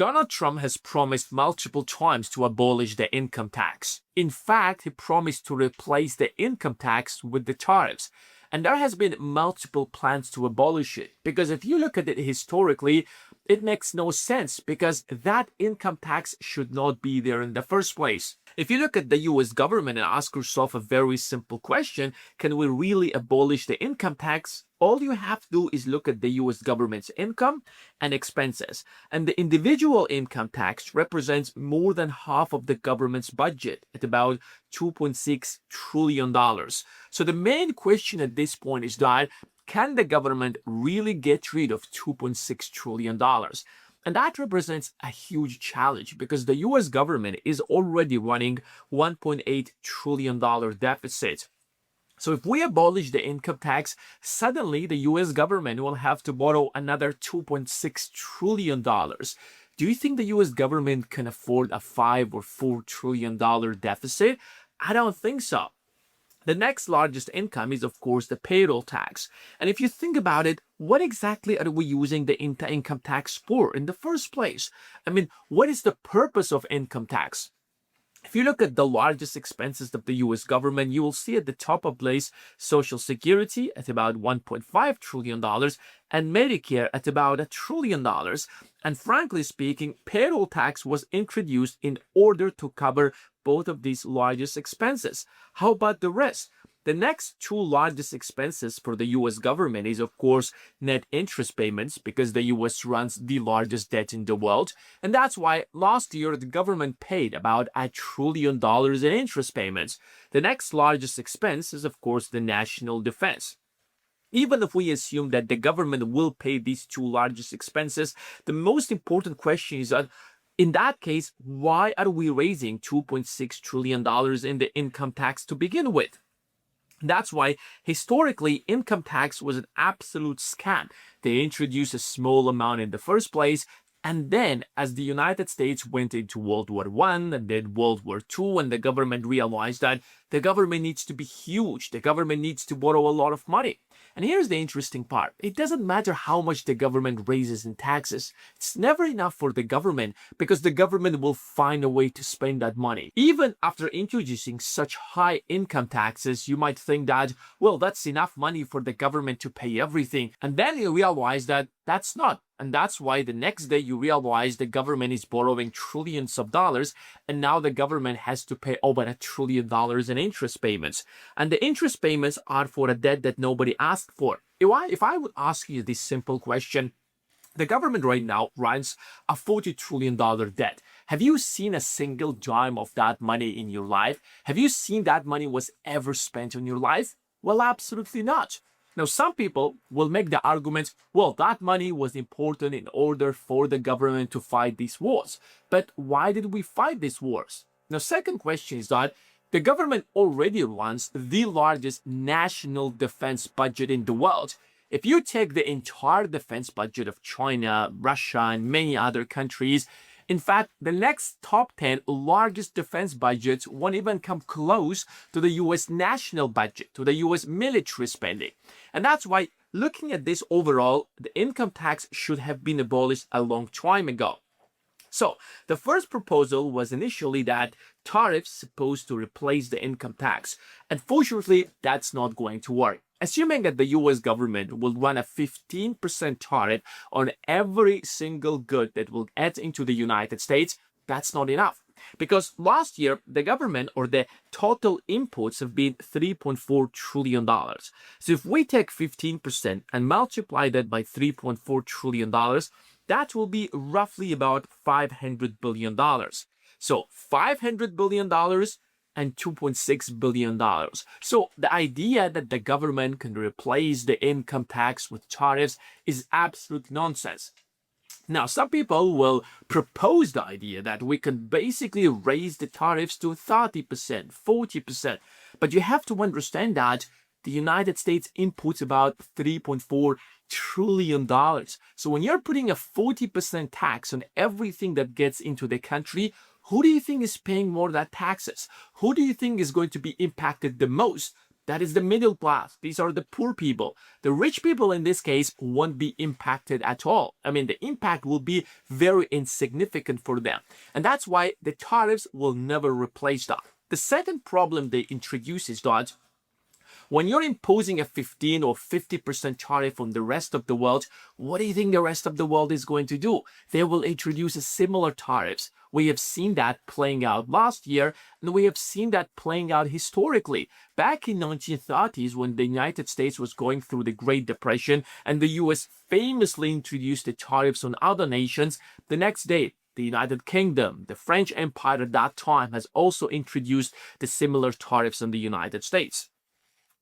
Donald Trump has promised multiple times to abolish the income tax. In fact, he promised to replace the income tax with the tariffs. And there has been multiple plans to abolish it. Because if you look at it historically, it makes no sense because that income tax should not be there in the first place. If you look at the US government and ask yourself a very simple question, can we really abolish the income tax? All you have to do is look at the US government's income and expenses. And the individual income tax represents more than half of the government's budget at about $2.6 trillion. So the main question at this point is that, can the government really get rid of $2.6 trillion? And that represents a huge challenge because the US government is already running $1.8 trillion deficit. So if we abolish the income tax, suddenly the US government will have to borrow another $2.6 trillion. Do you think the US government can afford a $5 or $4 trillion deficit? I don't think so. The next largest income is, of course, the payroll tax. And if you think about it, what exactly are we using the income tax for in the first place? I mean, what is the purpose of income tax? If you look at the largest expenses of the US government, you will see at the top of place Social Security at about $1.5 trillion and Medicare at about $1 trillion. And frankly speaking, payroll tax was introduced in order to cover both of these largest expenses. How about the rest? The next two largest expenses for the US government is, of course, net interest payments because the US runs the largest debt in the world. And that's why last year the government paid about $1 trillion in interest payments. The next largest expense is, of course, the national defense. Even if we assume that the government will pay these two largest expenses, the most important question is that in that case, why are we raising $2.6 trillion in the income tax to begin with? That's why historically income tax was an absolute scam. They introduced a small amount in the first place, and then as the United States went into World War I and then World War II, and the government realized that the government needs to be huge, the government needs to borrow a lot of money. And here's the interesting part. It doesn't matter how much the government raises in taxes. It's never enough for the government because the government will find a way to spend that money. Even after introducing such high income taxes, you might think that, well, that's enough money for the government to pay everything. And then you realize that that's not. And that's why the next day you realize the government is borrowing trillions of dollars, and now the government has to pay over $1 trillion in interest payments. And the interest payments are for a debt that nobody asked for. If I would ask you this simple question, the government right now runs a $40 trillion debt. Have you seen a single dime of that money in your life? Have you seen that money was ever spent on your life? Well, absolutely not. Now, some people will make the argument, well, that money was important in order for the government to fight these wars. But why did we fight these wars? Now, second question is that the government already runs the largest national defense budget in the world. If you take the entire defense budget of China, Russia, and many other countries, in fact, the next top 10 largest defense budgets won't even come close to the US national budget, to the US military spending. And that's why, looking at this overall, the income tax should have been abolished a long time ago. So, the first proposal was initially that tariffs supposed to replace the income tax. Unfortunately, that's not going to work. Assuming that the US government will run a 15% tariff on every single good that will get into the United States, that's not enough. Because last year, the government or the total inputs have been $3.4 trillion. So if we take 15% and multiply that by $3.4 trillion, that will be roughly about $500 billion. So $500 billion and $2.6 billion. So the idea that the government can replace the income tax with tariffs is absolute nonsense. Now, some people will propose the idea that we can basically raise the tariffs to 30%, 40%. But you have to understand that the United States inputs about $3.4 trillion. So when you're putting a 40% tax on everything that gets into the country, who do you think is paying more of that taxes? Who do you think is going to be impacted the most That is the middle class. These are the poor people. The rich people in this case won't be impacted at all. I mean, the impact will be very insignificant for them. And that's why the tariffs will never replace that. The second problem they introduce is that when you're imposing a 15 or 50% tariff on the rest of the world, what do you think the rest of the world is going to do? They will introduce similar tariffs. We have seen that playing out last year, and we have seen that playing out historically. Back in 1930s, when the United States was going through the Great Depression and the US famously introduced the tariffs on other nations, the next day, the United Kingdom, the French Empire at that time, has also introduced the similar tariffs on the United States.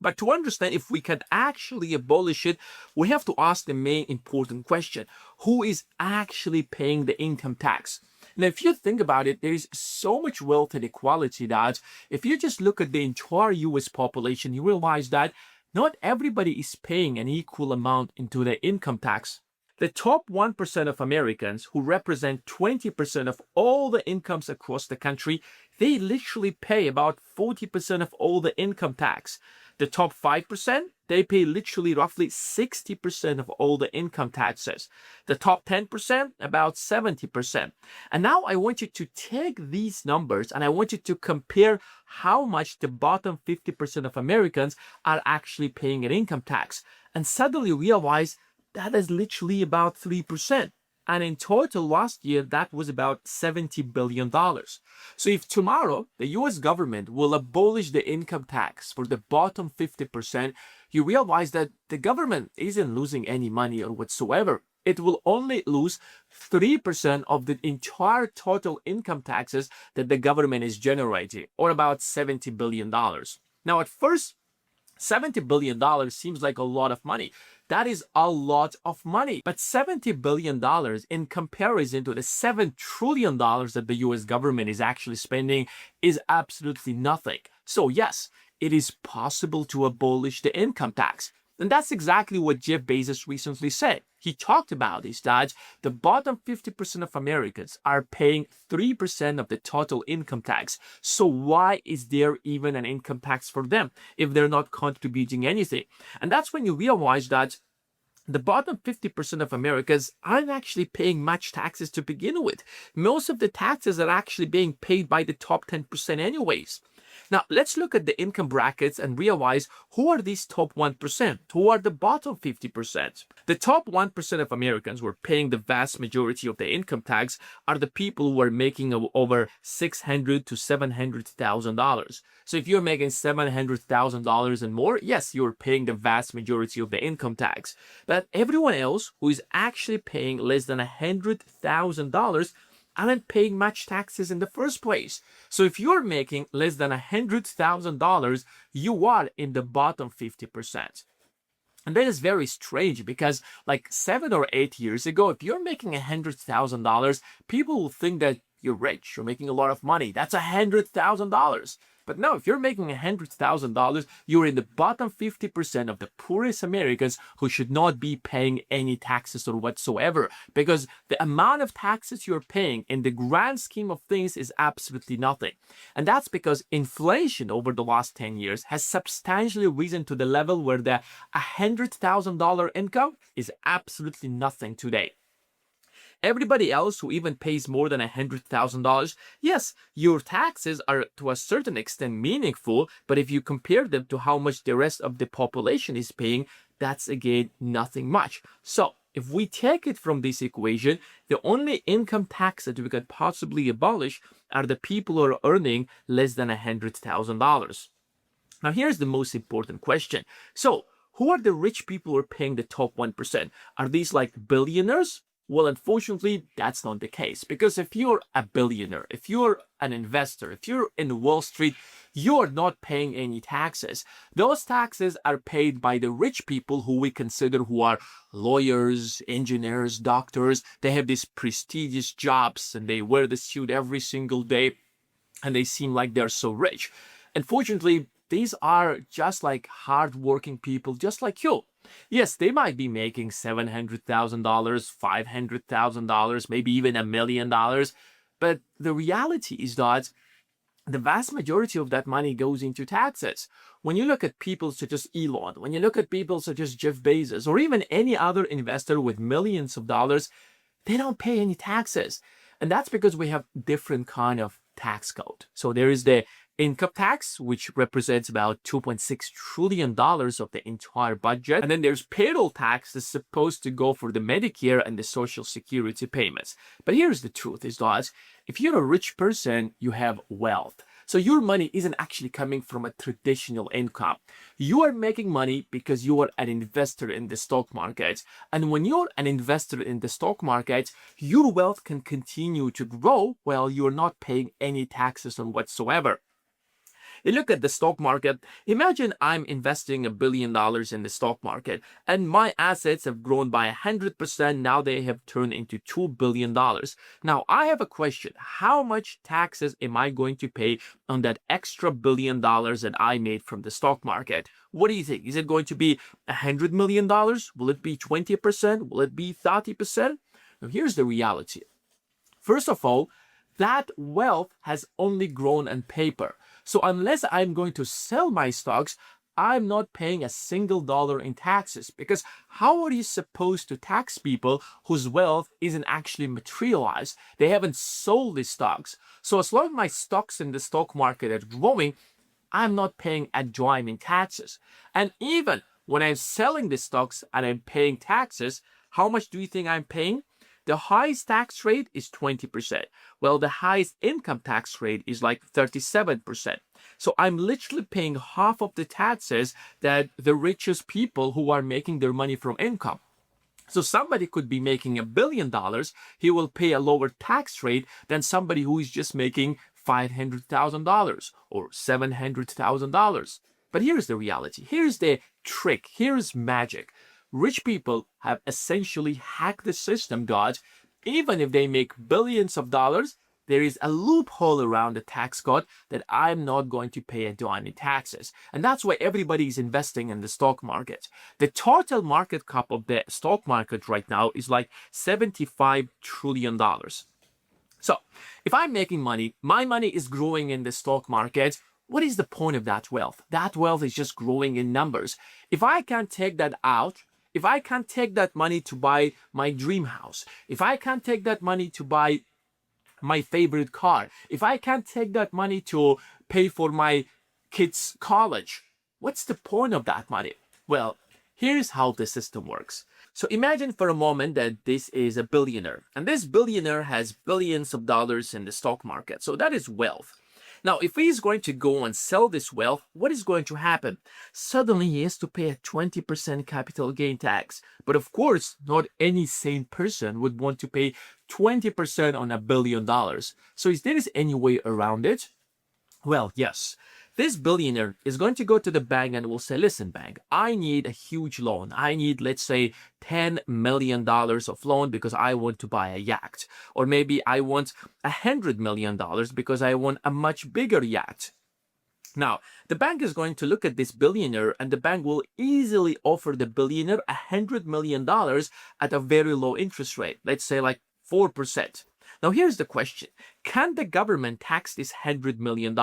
But to understand if we can actually abolish it, we have to ask the main important question. Who is actually paying the income tax? Now, if you think about it, there is so much wealth inequality that if you just look at the entire US population, you realize that not everybody is paying an equal amount into the income tax. The top 1% of Americans, who represent 20% of all the incomes across the country, they literally pay about 40% of all the income tax. The top 5%, they pay literally roughly 60% of all the income taxes. The top 10%, about 70%. And now I want you to take these numbers and I want you to compare how much the bottom 50% of Americans are actually paying an income tax. And suddenly realize that is literally about 3%. And in total last year, that was about $70 billion. So if tomorrow the US government will abolish the income tax for the bottom 50%, you realize that the government isn't losing any money or whatsoever. It will only lose 3% of the entire total income taxes that the government is generating, or about $70 billion. Now, at first, $70 billion seems like a lot of money. That is a lot of money. But $70 billion in comparison to the $7 trillion that the US government is actually spending is absolutely nothing. So yes, it is possible to abolish the income tax. And that's exactly what Jeff Bezos recently said. He talked about is that the bottom 50% of Americans are paying 3% of the total income tax. So why is there even an income tax for them if they're not contributing anything? And that's when you realize that the bottom 50% of Americans aren't actually paying much taxes to begin with. Most of the taxes are actually being paid by the top 10% anyways. Now, let's look at the income brackets and realize who are these top 1%, who are the bottom 50%. The top 1% of Americans who are paying the vast majority of the income tax are the people who are making over $600,000 to $700,000. So if you're making $700,000 and more, yes, you're paying the vast majority of the income tax. But everyone else who is actually paying less than $100,000 aren't paying much taxes in the first place. So if you're making less than $100,000, you are in the bottom 50%. And that is very strange because like 7 or 8 years ago, if you're making $100,000, people will think that you're rich, you're making a lot of money. That's $100,000. But no, if you're making $100,000, you're in the bottom 50% of the poorest Americans who should not be paying any taxes or whatsoever, because the amount of taxes you're paying in the grand scheme of things is absolutely nothing. And that's because inflation over the last 10 years has substantially risen to the level where the $100,000 income is absolutely nothing today. Everybody else who even pays more than $100,000, yes, your taxes are to a certain extent meaningful, but if you compare them to how much the rest of the population is paying, that's again nothing much. So if we take it from this equation, the only income tax that we could possibly abolish are the people who are earning less than $100,000. Now here's the most important question. So who are the rich people who are paying the top 1%? Are these like billionaires? Well, unfortunately, that's not the case, because if you're a billionaire, if you're an investor, if you're in Wall Street, you're not paying any taxes. Those taxes are paid by the rich people who we consider who are lawyers, engineers, doctors. They have these prestigious jobs and they wear the suit every single day and they seem like they're so rich. Unfortunately, these are just like hardworking people, just like you. Yes, they might be making $700,000, $500,000, maybe even $1 million. But the reality is that the vast majority of that money goes into taxes. When you look at people such as Elon, when you look at people such as Jeff Bezos, or even any other investor with millions of dollars, they don't pay any taxes. And that's because we have different kind of tax code. So there is the income tax, which represents about $2.6 trillion of the entire budget. And then there's payroll tax that's supposed to go for the Medicare and the Social Security payments. But here's the truth is that if you're a rich person, you have wealth. So your money isn't actually coming from a traditional income. You are making money because you are an investor in the stock market. And when you're an investor in the stock market, your wealth can continue to grow while you're not paying any taxes on whatsoever. You look at the stock market, imagine I'm investing $1 billion in the stock market and my assets have grown by 100%. Now they have turned into $2 billion. Now I have a question. How much taxes am I going to pay on that extra $1 billion that I made from the stock market? What do you think? Is it going to be $100 million? Will it be 20%? Will it be 30%? Now here's the reality. First of all, that wealth has only grown on paper. So unless I'm going to sell my stocks, I'm not paying a single dollar in taxes, because how are you supposed to tax people whose wealth isn't actually materialized? They haven't sold the stocks. So as long as my stocks in the stock market are growing, I'm not paying a dime in taxes. And even when I'm selling the stocks and I'm paying taxes, how much do you think I'm paying? The highest tax rate is 20%. Well, the highest income tax rate is like 37%. So I'm literally paying half of the taxes that the richest people who are making their money from income. So somebody could be making $1 billion. He will pay a lower tax rate than somebody who is just making $500,000 or $700,000. But here's the reality. Here's the trick. Here's magic. Rich people have essentially hacked the system, God. Even if they make billions of dollars, there is a loophole around the tax code that I'm not going to pay a dime in taxes. And that's why everybody is investing in the stock market. The total market cap of the stock market right now is like $75 trillion. So if I'm making money, my money is growing in the stock market. What is the point of that wealth? That wealth is just growing in numbers. If I can't take that out, if I can't take that money to buy my dream house, if I can't take that money to buy my favorite car, if I can't take that money to pay for my kids' college, what's the point of that money? Well, here's how the system works. So imagine for a moment that this is a billionaire, and this billionaire has billions of dollars in the stock market. So that is wealth. Now, if he is going to go and sell this wealth, what is going to happen? Suddenly, he has to pay a 20% capital gain tax. But of course, not any sane person would want to pay 20% on $1 billion. So is there any way around it? Well, yes. This billionaire is going to go to the bank and will say, listen, bank, I need a huge loan. I need, let's say, $10 million of loan because I want to buy a yacht. Or maybe I want $100 million because I want a much bigger yacht. Now, the bank is going to look at this billionaire and the bank will easily offer the billionaire $100 million at a very low interest rate. Let's say like 4%. Now, here's the question. Can the government tax this $100 million?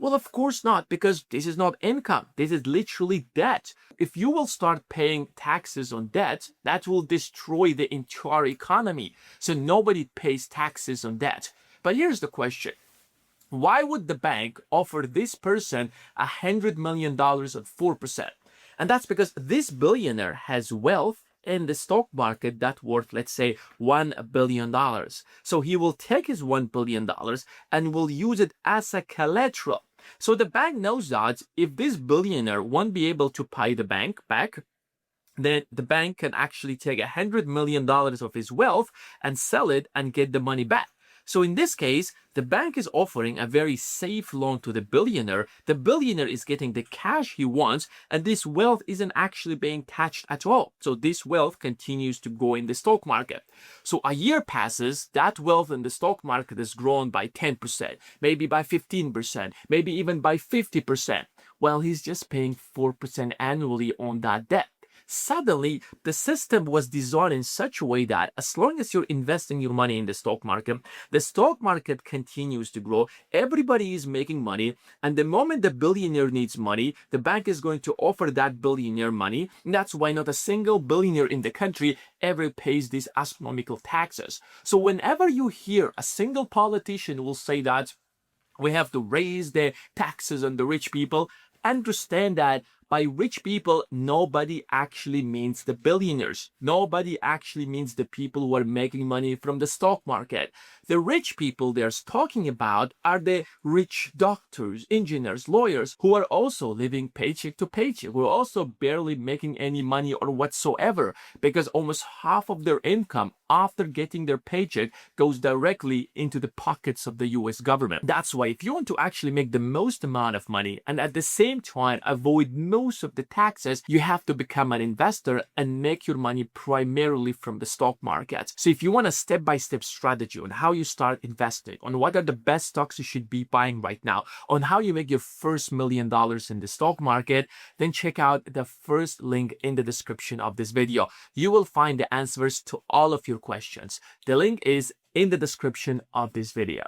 Well, of course not, because this is not income. This is literally debt. If you will start paying taxes on debt, that will destroy the entire economy. So nobody pays taxes on debt. But here's the question. Why would the bank offer this person $100 million at 4%? And that's because this billionaire has wealth in the stock market that worth, let's say, $1 billion. So he will take his $1 billion and will use it as a collateral. So the bank knows that if this billionaire won't be able to pay the bank back, then the bank can actually take $100 million of his wealth and sell it and get the money back. So in this case, the bank is offering a very safe loan to the billionaire. The billionaire is getting the cash he wants, and this wealth isn't actually being touched at all. So this wealth continues to go in the stock market. So a year passes, that wealth in the stock market has grown by 10%, maybe by 15%, maybe even by 50%. Well, he's just paying 4% annually on that debt. Suddenly, the system was designed in such a way that as long as you're investing your money in the stock market continues to grow, everybody is making money, and the moment the billionaire needs money, the bank is going to offer that billionaire money. And that's why not a single billionaire in the country ever pays these astronomical taxes. So whenever you hear a single politician will say that we have to raise the taxes on the rich people, understand that by rich people, nobody actually means the billionaires. Nobody actually means the people who are making money from the stock market. The rich people they're talking about are the rich doctors, engineers, lawyers who are also living paycheck to paycheck, who are also barely making any money or whatsoever, because almost half of their income after getting their paycheck goes directly into the pockets of the US government. That's why if you want to actually make the most amount of money and at the same time avoid most of the taxes, you have to become an investor and make your money primarily from the stock market. So if you want a step-by-step strategy on how you start investing, on what are the best stocks you should be buying right now, on how you make your first $1 million in the stock market, then check out the first link in the description of this video. You will find the answers to all of your questions. The link is in the description of this video.